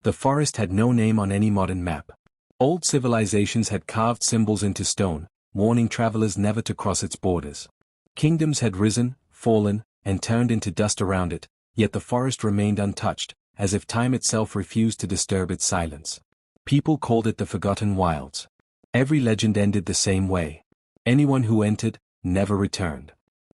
The forest had no name on any modern map. Old civilizations had carved symbols into stone, warning travelers never to cross its borders. Kingdoms had risen, fallen, and turned into dust around it, yet the forest remained untouched, as if time itself refused to disturb its silence. People called it the Forgotten Wilds. Every legend ended the same way. Anyone who entered, never returned.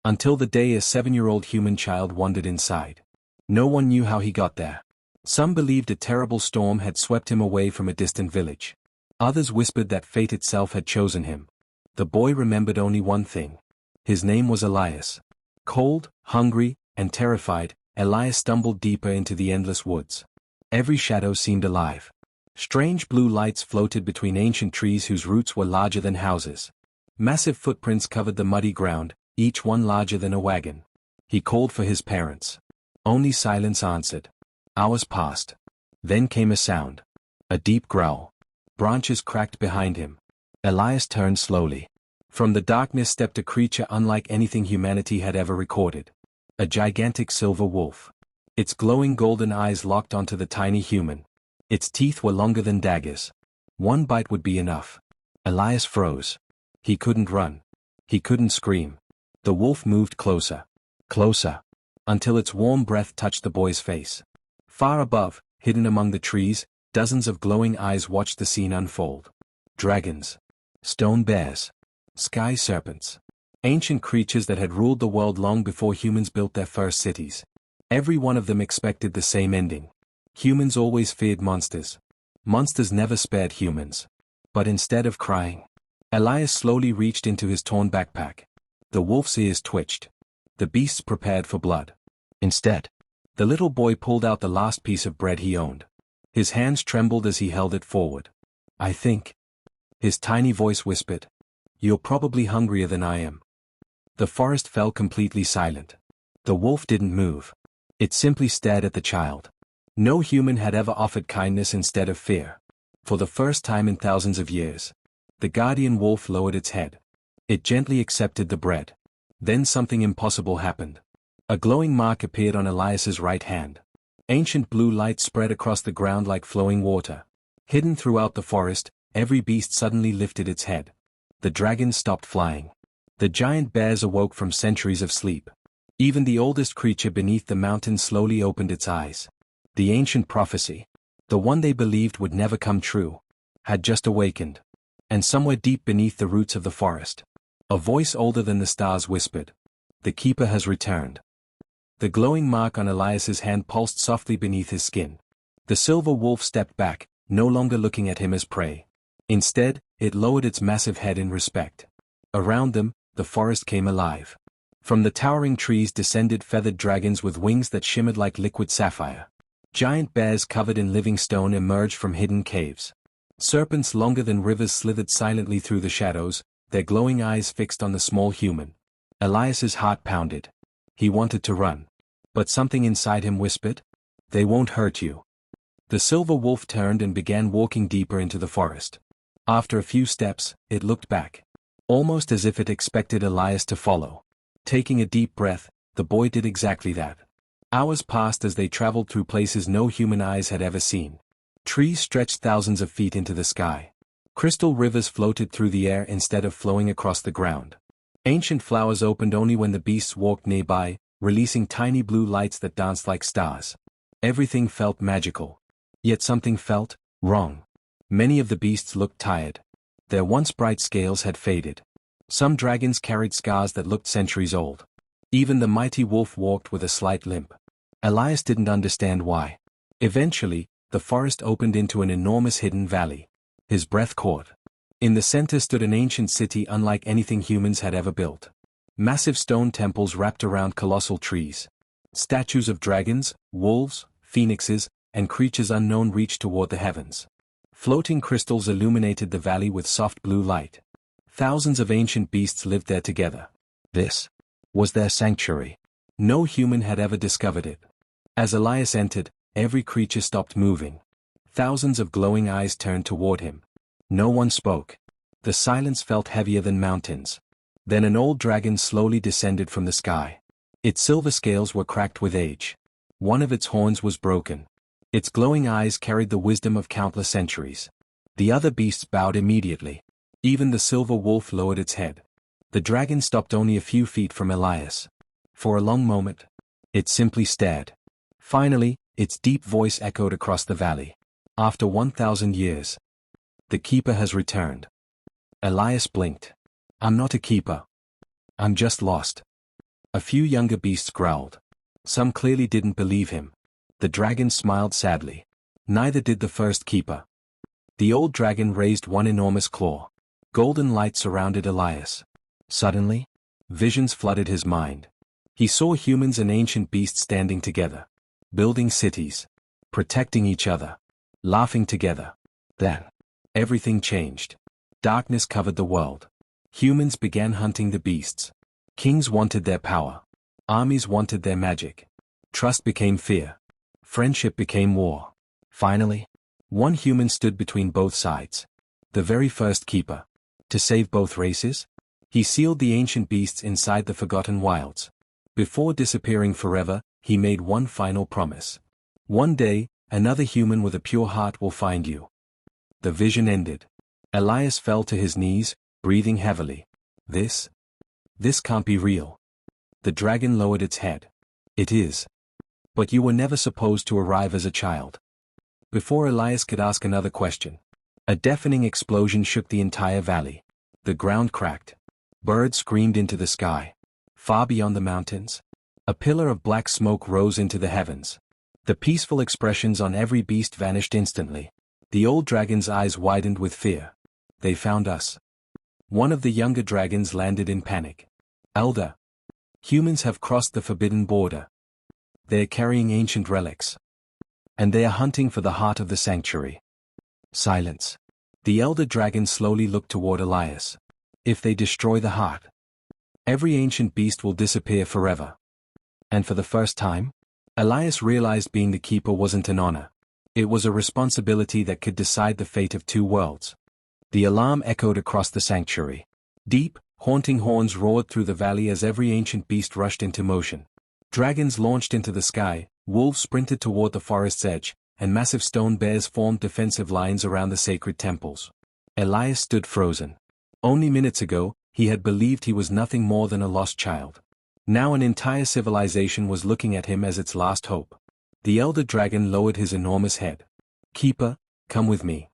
Until the day a 7-year-old human child wandered inside. No one knew how he got there. Some believed a terrible storm had swept him away from a distant village. Others whispered that fate itself had chosen him. The boy remembered only one thing. His name was Elias. Cold, hungry, and terrified, Elias stumbled deeper into the endless woods. Every shadow seemed alive. Strange blue lights floated between ancient trees whose roots were larger than houses. Massive footprints covered the muddy ground, each one larger than a wagon. He called for his parents. Only silence answered. Hours passed. Then came a sound. A deep growl. Branches cracked behind him. Elias turned slowly. From the darkness stepped a creature unlike anything humanity had ever recorded. A gigantic silver wolf. Its glowing golden eyes locked onto the tiny human. Its teeth were longer than daggers. One bite would be enough. Elias froze. He couldn't run. He couldn't scream. The wolf moved closer. Closer. Until its warm breath touched the boy's face. Far above, hidden among the trees, dozens of glowing eyes watched the scene unfold. Dragons. Stone bears. Sky serpents. Ancient creatures that had ruled the world long before humans built their first cities. Every one of them expected the same ending. Humans always feared monsters. Monsters never spared humans. But instead of crying, Elias slowly reached into his torn backpack. The wolf's ears twitched. The beasts prepared for blood. Instead, the little boy pulled out the last piece of bread he owned. His hands trembled as he held it forward. I think. His tiny voice whispered. You're probably hungrier than I am. The forest fell completely silent. The wolf didn't move. It simply stared at the child. No human had ever offered kindness instead of fear. For the first time in thousands of years, the guardian wolf lowered its head. It gently accepted the bread. Then something impossible happened. A glowing mark appeared on Elias's right hand. Ancient blue light spread across the ground like flowing water. Hidden throughout the forest, every beast suddenly lifted its head. The dragons stopped flying. The giant bears awoke from centuries of sleep. Even the oldest creature beneath the mountain slowly opened its eyes. The ancient prophecy, the one they believed would never come true, had just awakened. And somewhere deep beneath the roots of the forest, a voice older than the stars whispered, "The keeper has returned." The glowing mark on Elias's hand pulsed softly beneath his skin. The silver wolf stepped back, no longer looking at him as prey. Instead, it lowered its massive head in respect. Around them, the forest came alive. From the towering trees descended feathered dragons with wings that shimmered like liquid sapphire. Giant bears covered in living stone emerged from hidden caves. Serpents longer than rivers slithered silently through the shadows, their glowing eyes fixed on the small human. Elias's heart pounded. He wanted to run. But something inside him whispered, "They won't hurt you." The silver wolf turned and began walking deeper into the forest. After a few steps, it looked back. Almost as if it expected Elias to follow. Taking a deep breath, the boy did exactly that. Hours passed as they traveled through places no human eyes had ever seen. Trees stretched thousands of feet into the sky. Crystal rivers floated through the air instead of flowing across the ground. Ancient flowers opened only when the beasts walked nearby, releasing tiny blue lights that danced like stars. Everything felt magical. Yet something felt wrong. Many of the beasts looked tired. Their once bright scales had faded. Some dragons carried scars that looked centuries old. Even the mighty wolf walked with a slight limp. Elias didn't understand why. Eventually, the forest opened into an enormous hidden valley. His breath caught. In the center stood an ancient city unlike anything humans had ever built. Massive stone temples wrapped around colossal trees. Statues of dragons, wolves, phoenixes, and creatures unknown reached toward the heavens. Floating crystals illuminated the valley with soft blue light. Thousands of ancient beasts lived there together. This was their sanctuary. No human had ever discovered it. As Elias entered, every creature stopped moving. Thousands of glowing eyes turned toward him. No one spoke. The silence felt heavier than mountains. Then an old dragon slowly descended from the sky. Its silver scales were cracked with age. One of its horns was broken. Its glowing eyes carried the wisdom of countless centuries. The other beasts bowed immediately. Even the silver wolf lowered its head. The dragon stopped only a few feet from Elias. For a long moment, it simply stared. Finally, its deep voice echoed across the valley. After 1,000 years, the keeper has returned. Elias blinked. I'm not a keeper. I'm just lost. A few younger beasts growled. Some clearly didn't believe him. The dragon smiled sadly. Neither did the first keeper. The old dragon raised one enormous claw. Golden light surrounded Elias. Suddenly, visions flooded his mind. He saw humans and ancient beasts standing together, building cities, protecting each other, laughing together. Then, everything changed. Darkness covered the world. Humans began hunting the beasts. Kings wanted their power. Armies wanted their magic. Trust became fear. Friendship became war. Finally, one human stood between both sides. The very first keeper. To save both races, he sealed the ancient beasts inside the forgotten wilds. Before disappearing forever, he made one final promise. One day, another human with a pure heart will find you. The vision ended. Elias fell to his knees, breathing heavily. This can't be real. The dragon lowered its head. It is. But you were never supposed to arrive as a child. Before Elias could ask another question, a deafening explosion shook the entire valley. The ground cracked. Birds screamed into the sky. Far beyond the mountains, a pillar of black smoke rose into the heavens. The peaceful expressions on every beast vanished instantly. The old dragon's eyes widened with fear. They found us. One of the younger dragons landed in panic. Elder. Humans have crossed the forbidden border. They are carrying ancient relics. And they are hunting for the heart of the sanctuary. Silence. The elder dragon slowly looked toward Elias. If they destroy the heart, every ancient beast will disappear forever. And for the first time, Elias realized being the keeper wasn't an honor. It was a responsibility that could decide the fate of two worlds. The alarm echoed across the sanctuary. Deep, haunting horns roared through the valley as every ancient beast rushed into motion. Dragons launched into the sky, wolves sprinted toward the forest's edge, and massive stone bears formed defensive lines around the sacred temples. Elias stood frozen. Only minutes ago, he had believed he was nothing more than a lost child. Now an entire civilization was looking at him as its last hope. The elder dragon lowered his enormous head. Keeper, come with me.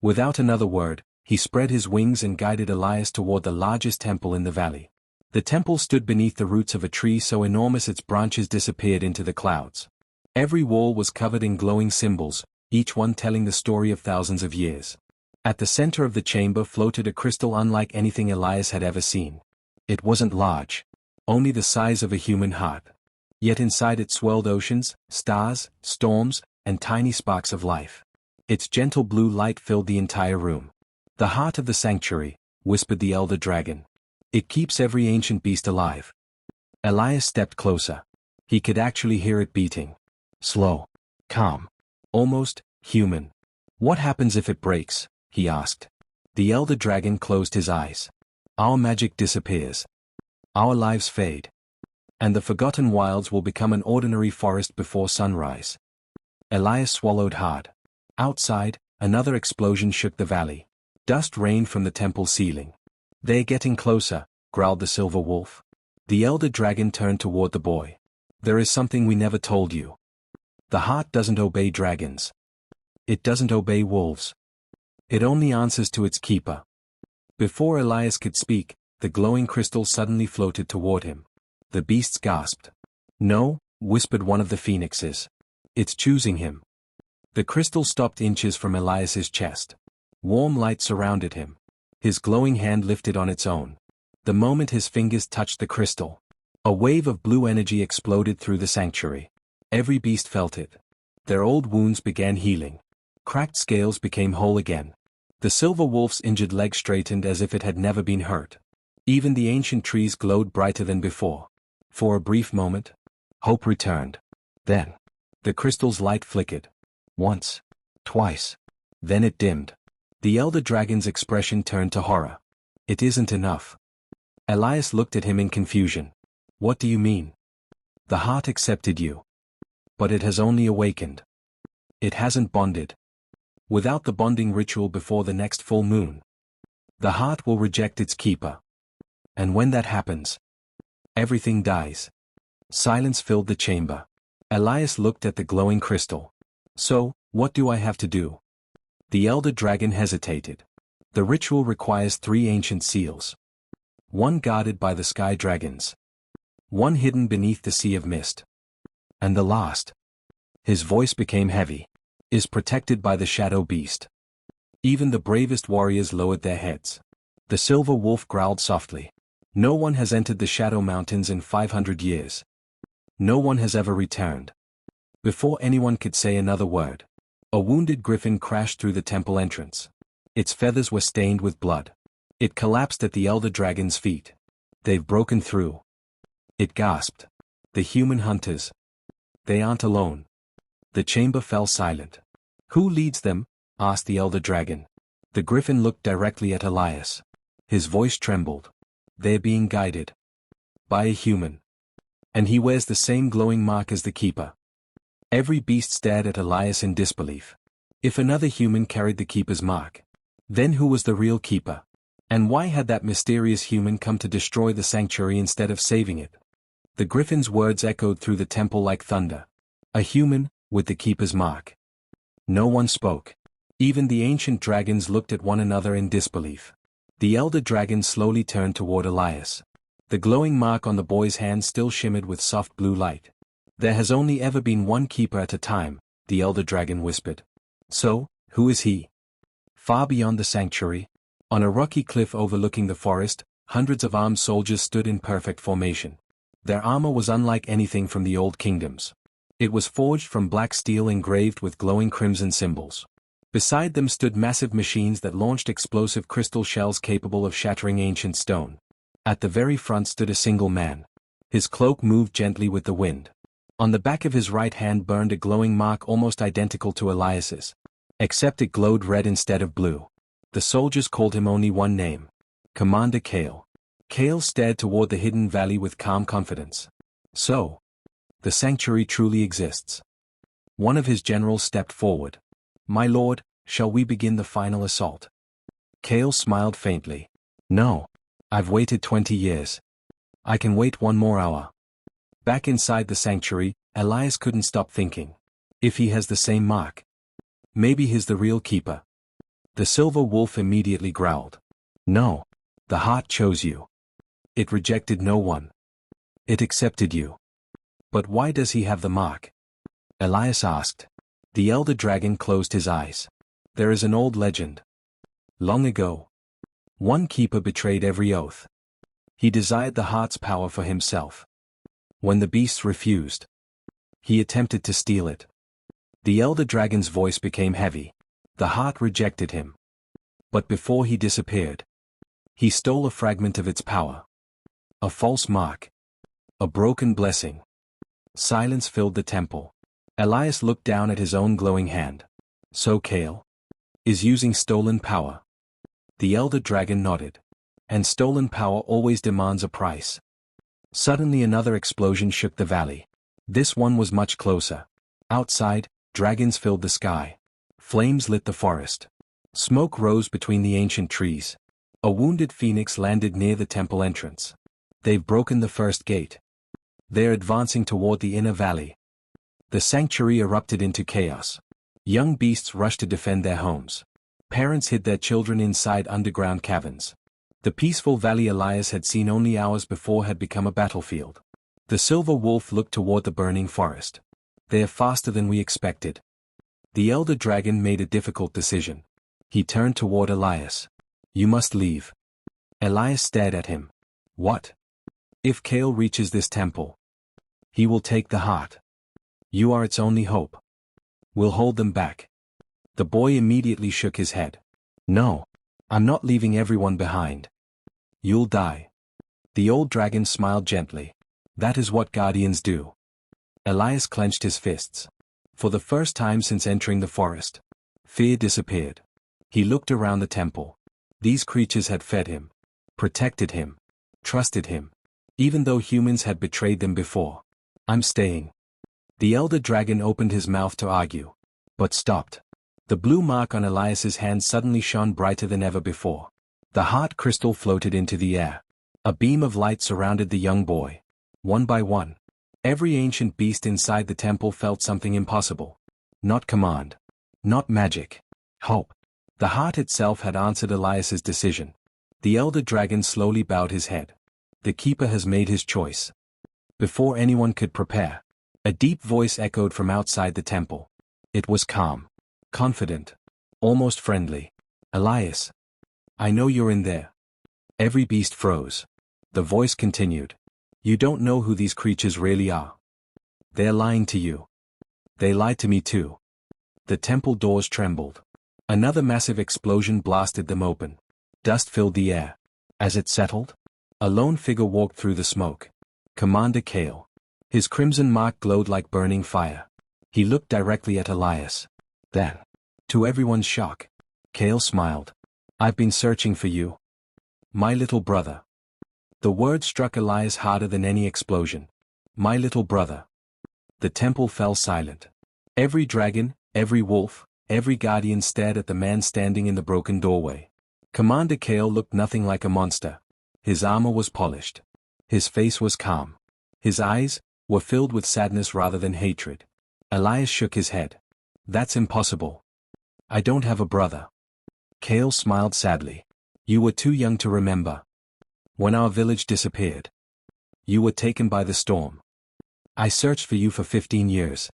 Without another word, he spread his wings and guided Elias toward the largest temple in the valley. The temple stood beneath the roots of a tree so enormous its branches disappeared into the clouds. Every wall was covered in glowing symbols, each one telling the story of thousands of years. At the center of the chamber floated a crystal unlike anything Elias had ever seen. It wasn't large, only the size of a human heart. Yet inside it swirled oceans, stars, storms, and tiny sparks of life. Its gentle blue light filled the entire room. The heart of the sanctuary, whispered the elder dragon. It keeps every ancient beast alive. Elias stepped closer. He could actually hear it beating. Slow. Calm. Almost human. What happens if it breaks? He asked. The elder dragon closed his eyes. Our magic disappears. Our lives fade. And the forgotten wilds will become an ordinary forest before sunrise. Elias swallowed hard. Outside, another explosion shook the valley. Dust rained from the temple ceiling. They're getting closer, growled the silver wolf. The elder dragon turned toward the boy. There is something we never told you. The heart doesn't obey dragons. It doesn't obey wolves. It only answers to its keeper. Before Elias could speak, the glowing crystal suddenly floated toward him. The beasts gasped. No, whispered one of the phoenixes. It's choosing him. The crystal stopped inches from Elias's chest. Warm light surrounded him. His glowing hand lifted on its own. The moment his fingers touched the crystal, a wave of blue energy exploded through the sanctuary. Every beast felt it. Their old wounds began healing. Cracked scales became whole again. The silver wolf's injured leg straightened as if it had never been hurt. Even the ancient trees glowed brighter than before. For a brief moment, hope returned. Then, the crystal's light flickered. Once. Twice. Then it dimmed. The elder dragon's expression turned to horror. It isn't enough. Elias looked at him in confusion. What do you mean? The heart accepted you. But it has only awakened. It hasn't bonded. Without the bonding ritual before the next full moon, the heart will reject its keeper. And when that happens, everything dies. Silence filled the chamber. Elias looked at the glowing crystal. So, what do I have to do? The elder dragon hesitated. The ritual requires 3 ancient seals. One guarded by the sky dragons. One hidden beneath the sea of mist. And the last, his voice became heavy, is protected by the shadow beast. Even the bravest warriors lowered their heads. The silver wolf growled softly. No one has entered the Shadow Mountains in 500 years. No one has ever returned. Before anyone could say another word, a wounded griffin crashed through the temple entrance. Its feathers were stained with blood. It collapsed at the elder dragon's feet. They've broken through. It gasped. The human hunters. They aren't alone. The chamber fell silent. Who leads them? Asked the elder dragon. The griffin looked directly at Elias. His voice trembled. They're being guided. By a human. And he wears the same glowing mark as the keeper. Every beast stared at Elias in disbelief. If another human carried the keeper's mark, then who was the real keeper? And why had that mysterious human come to destroy the sanctuary instead of saving it? The griffin's words echoed through the temple like thunder. A human, with the keeper's mark. No one spoke. Even the ancient dragons looked at one another in disbelief. The elder dragon slowly turned toward Elias. The glowing mark on the boy's hand still shimmered with soft blue light. There has only ever been one keeper at a time, the elder dragon whispered. So, who is he? Far beyond the sanctuary, on a rocky cliff overlooking the forest, hundreds of armed soldiers stood in perfect formation. Their armor was unlike anything from the old kingdoms. It was forged from black steel engraved with glowing crimson symbols. Beside them stood massive machines that launched explosive crystal shells capable of shattering ancient stone. At the very front stood a single man. His cloak moved gently with the wind. On the back of his right hand burned a glowing mark almost identical to Elias's, except it glowed red instead of blue. The soldiers called him only one name. Commander Kale. Kale stared toward the hidden valley with calm confidence. So, the sanctuary truly exists. One of his generals stepped forward. My lord, shall we begin the final assault? Kale smiled faintly. No. I've waited 20 years. I can wait one more hour. Back inside the sanctuary, Elias couldn't stop thinking. If he has the same mark, maybe he's the real keeper. The silver wolf immediately growled. No. The heart chose you. It rejected no one. It accepted you. But why does he have the mark? Elias asked. The elder dragon closed his eyes. There is an old legend. Long ago, one keeper betrayed every oath. He desired the heart's power for himself. When the beasts refused, he attempted to steal it. The elder dragon's voice became heavy. The heart rejected him. But before he disappeared, he stole a fragment of its power. A false mark. A broken blessing. Silence filled the temple. Elias looked down at his own glowing hand. So Kale is using stolen power. The elder dragon nodded. And stolen power always demands a price. Suddenly another explosion shook the valley. This one was much closer. Outside, dragons filled the sky. Flames lit the forest. Smoke rose between the ancient trees. A wounded phoenix landed near the temple entrance. They've broken the first gate. They're advancing toward the inner valley. The sanctuary erupted into chaos. Young beasts rushed to defend their homes. Parents hid their children inside underground caverns. The peaceful valley Elias had seen only hours before had become a battlefield. The silver wolf looked toward the burning forest. They are faster than we expected. The elder dragon made a difficult decision. He turned toward Elias. You must leave. Elias stared at him. What? If Kale reaches this temple, he will take the heart. You are its only hope. We'll hold them back. The boy immediately shook his head. No. I'm not leaving everyone behind. You'll die. The old dragon smiled gently. That is what guardians do. Elias clenched his fists. For the first time since entering the forest, fear disappeared. He looked around the temple. These creatures had fed him, protected him, trusted him, even though humans had betrayed them before. I'm staying. The elder dragon opened his mouth to argue. but stopped. The blue mark on Elias's hand suddenly shone brighter than ever before. The heart crystal floated into the air. A beam of light surrounded the young boy. One by one, every ancient beast inside the temple felt something impossible. Not command. Not magic. Hope. The heart itself had answered Elias's decision. The elder dragon slowly bowed his head. The keeper has made his choice. Before anyone could prepare, a deep voice echoed from outside the temple. It was calm, confident, almost friendly. Elias. I know you're in there. Every beast froze. The voice continued. You don't know who these creatures really are. They're lying to you. They lied to me too. The temple doors trembled. Another massive explosion blasted them open. Dust filled the air. As it settled, a lone figure walked through the smoke. Commander Kale. His crimson mark glowed like burning fire. He looked directly at Elias. Then, to everyone's shock, Kale smiled. I've been searching for you. My little brother. The word struck Elias harder than any explosion. My little brother. The temple fell silent. Every dragon, every wolf, every guardian stared at the man standing in the broken doorway. Commander Kale looked nothing like a monster. His armor was polished. His face was calm. His eyes were filled with sadness rather than hatred. Elias shook his head. That's impossible. I don't have a brother. Kale smiled sadly. You were too young to remember. When our village disappeared, you were taken by the storm. I searched for you for 15 years.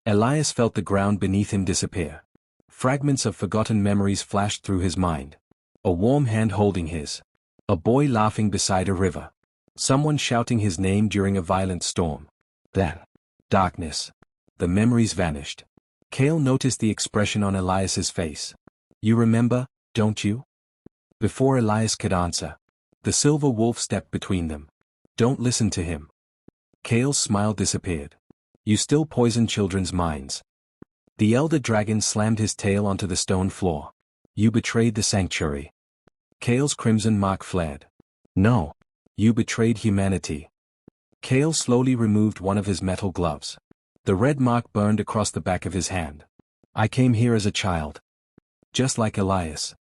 Elias felt the ground beneath him disappear. Fragments of forgotten memories flashed through his mind. A warm hand holding his. A boy laughing beside a river. Someone shouting his name during a violent storm. Then, darkness. The memories vanished. Kale noticed the expression on Elias's face. You remember, don't you? Before Elias could answer, the silver wolf stepped between them. Don't listen to him. Kale's smile disappeared. You still poison children's minds. The elder dragon slammed his tail onto the stone floor. You betrayed the sanctuary. Kale's crimson mark flared. No. You betrayed humanity. Kale slowly removed one of his metal gloves. The red mark burned across the back of his hand. I came here as a child. Just like Elias.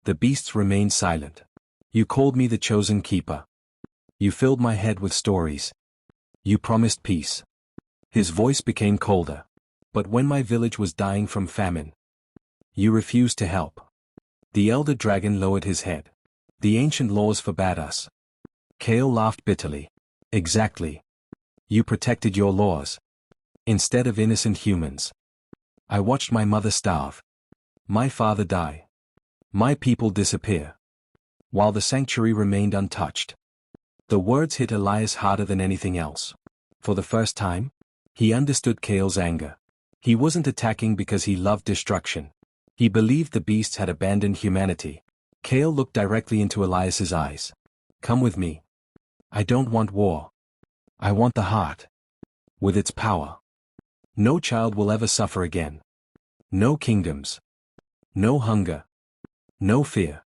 The beasts remained silent. You called me the chosen keeper. You filled my head with stories. You promised peace. His voice became colder. But when my village was dying from famine, you refused to help. The elder dragon lowered his head. The ancient laws forbade us. Kale laughed bitterly. Exactly. You protected your laws. Instead of innocent humans. I watched my mother starve. My father die. My people disappear. While the sanctuary remained untouched. The words hit Elias harder than anything else. For the first time, he understood Kale's anger. He wasn't attacking because he loved destruction. He believed the beasts had abandoned humanity. Kale looked directly into Elias's eyes. Come with me. I don't want war. I want the heart. With its power. No child will ever suffer again. No kingdoms. No hunger. No fear.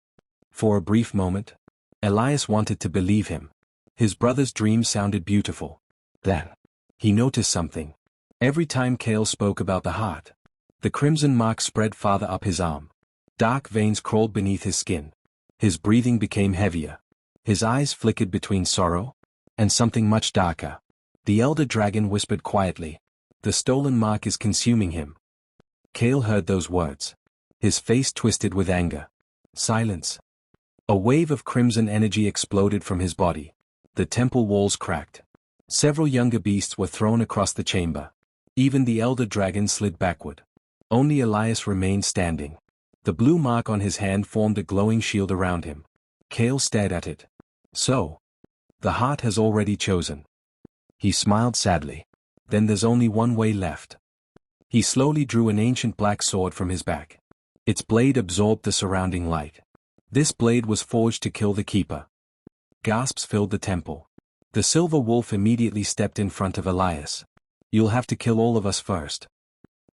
For a brief moment, Elias wanted to believe him. His brother's dream sounded beautiful. Then, he noticed something. Every time Kale spoke about the heart, the crimson mark spread farther up his arm. Dark veins crawled beneath his skin. His breathing became heavier. His eyes flickered between sorrow and something much darker. The elder dragon whispered quietly. The stolen mark is consuming him. Kale heard those words. His face twisted with anger. Silence. A wave of crimson energy exploded from his body. The temple walls cracked. Several younger beasts were thrown across the chamber. Even the elder dragon slid backward. Only Elias remained standing. The blue mark on his hand formed a glowing shield around him. Kale stared at it. So, the heart has already chosen. He smiled sadly. Then there's only one way left. He slowly drew an ancient black sword from his back. Its blade absorbed the surrounding light. This blade was forged to kill the keeper. Gasps filled the temple. The silver wolf immediately stepped in front of Elias. You'll have to kill all of us first.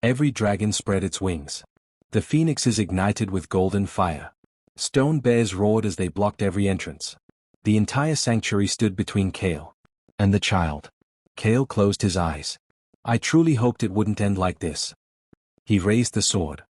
Every dragon spread its wings. The phoenixes ignited with golden fire. Stone bears roared as they blocked every entrance. The entire sanctuary stood between Kale and the child. Kale closed his eyes. I truly hoped it wouldn't end like this. He raised the sword.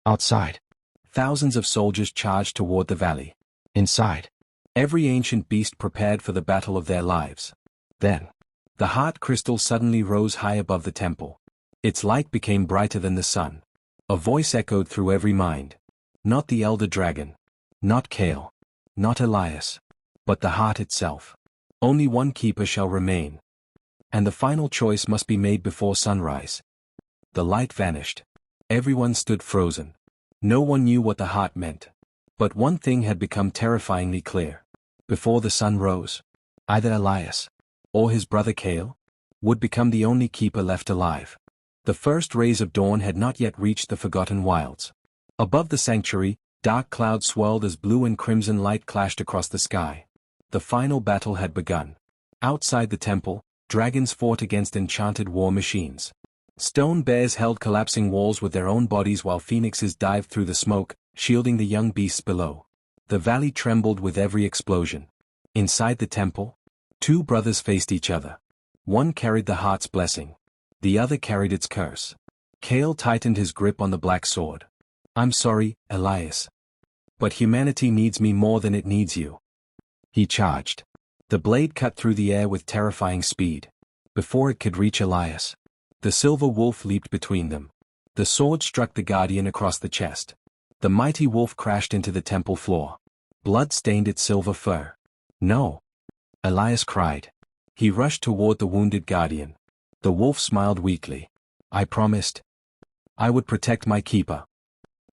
Outside. Thousands of soldiers charged toward the valley. Inside. Every ancient beast prepared for the battle of their lives. Then. The heart crystal suddenly rose high above the temple. Its light became brighter than the sun. A voice echoed through every mind. Not the elder dragon. Not Kale. Not Elias. But the heart itself. Only one keeper shall remain. And the final choice must be made before sunrise. The light vanished. Everyone stood frozen. No one knew what the heart meant. But one thing had become terrifyingly clear. Before the sun rose, either Elias, or his brother Kale, would become the only keeper left alive. The first rays of dawn had not yet reached the forgotten wilds. Above the sanctuary, dark clouds swirled as blue and crimson light clashed across the sky. The final battle had begun. Outside the temple, dragons fought against enchanted war machines. Stone bears held collapsing walls with their own bodies while phoenixes dived through the smoke, shielding the young beasts below. The valley trembled with every explosion. Inside the temple, two brothers faced each other. One carried the heart's blessing. The other carried its curse. Kale tightened his grip on the black sword. "I'm sorry, Elias. But humanity needs me more than it needs you." He charged. The blade cut through the air with terrifying speed. Before it could reach Elias, the silver wolf leaped between them. The sword struck the guardian across the chest. The mighty wolf crashed into the temple floor. Blood stained its silver fur. "No!" Elias cried. He rushed toward the wounded guardian. The wolf smiled weakly. "I promised. I would protect my keeper."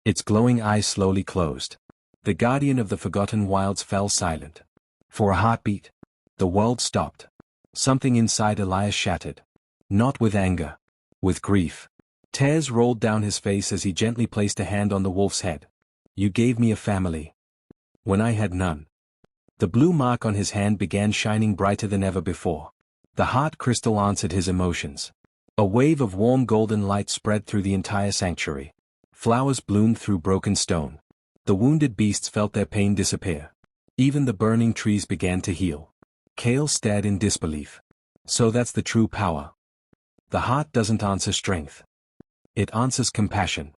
Its glowing eyes slowly closed. The guardian of the forgotten wilds fell silent. For a heartbeat, the world stopped. Something inside Elias shattered. Not with anger. With grief. Tears rolled down his face as he gently placed a hand on the wolf's head. "You gave me a family when I had none." The blue mark on his hand began shining brighter than ever before. The heart crystal answered his emotions. A wave of warm golden light spread through the entire sanctuary. Flowers bloomed through broken stone. The wounded beasts felt their pain disappear. Even the burning trees began to heal. Kale stared in disbelief. So that's the true power. The heart doesn't answer strength. It answers compassion.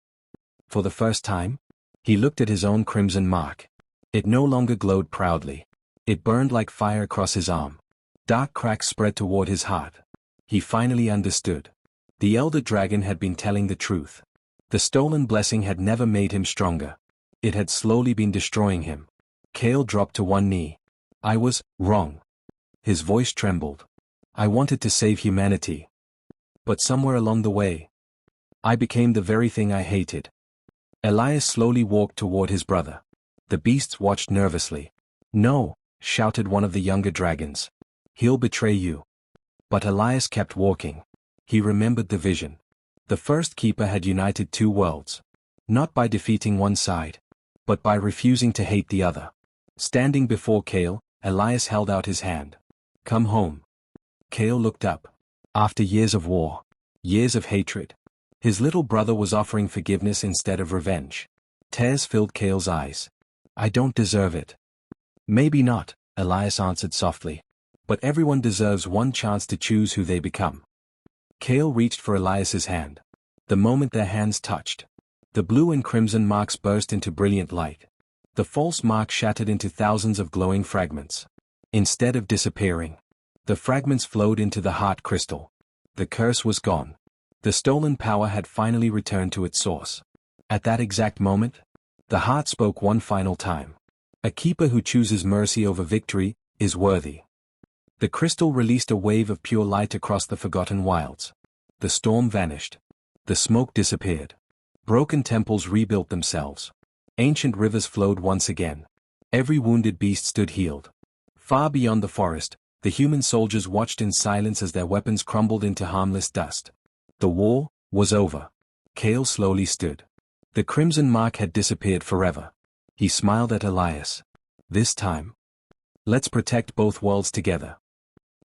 For the first time, he looked at his own crimson mark. It no longer glowed proudly. It burned like fire across his arm. Dark cracks spread toward his heart. He finally understood. The elder dragon had been telling the truth. The stolen blessing had never made him stronger. It had slowly been destroying him. Kale dropped to one knee. "I was wrong." His voice trembled. "I wanted to save humanity. But somewhere along the way, I became the very thing I hated." Elias slowly walked toward his brother. The beasts watched nervously. "No," shouted one of the younger dragons. "He'll betray you." But Elias kept walking. He remembered the vision. The first keeper had united two worlds. Not by defeating one side, but by refusing to hate the other. Standing before Kale, Elias held out his hand. "Come home." Kale looked up. After years of war, years of hatred, his little brother was offering forgiveness instead of revenge. Tears filled Kale's eyes. "I don't deserve it." "Maybe not," Elias answered softly. "But everyone deserves one chance to choose who they become." Kale reached for Elias's hand. The moment their hands touched, the blue and crimson marks burst into brilliant light. The false mark shattered into thousands of glowing fragments. Instead of disappearing, the fragments flowed into the heart crystal. The curse was gone. The stolen power had finally returned to its source. At that exact moment, the heart spoke one final time. "A keeper who chooses mercy over victory is worthy." The crystal released a wave of pure light across the forgotten wilds. The storm vanished. The smoke disappeared. Broken temples rebuilt themselves. Ancient rivers flowed once again. Every wounded beast stood healed. Far beyond the forest, the human soldiers watched in silence as their weapons crumbled into harmless dust. The war was over. Kale slowly stood. The crimson mark had disappeared forever. He smiled at Elias. "This time, let's protect both worlds together."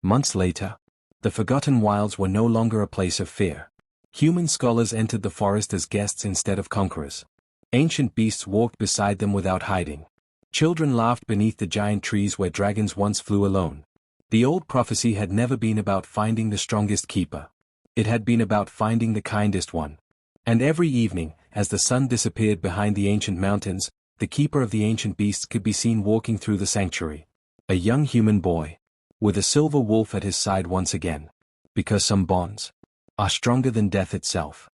Months later, the forgotten wilds were no longer a place of fear. Human scholars entered the forest as guests instead of conquerors. Ancient beasts walked beside them without hiding. Children laughed beneath the giant trees where dragons once flew alone. The old prophecy had never been about finding the strongest keeper. It had been about finding the kindest one. And every evening, as the sun disappeared behind the ancient mountains, the keeper of the ancient beasts could be seen walking through the sanctuary. A young human boy. With a silver wolf at his side once again. Because some bonds are stronger than death itself.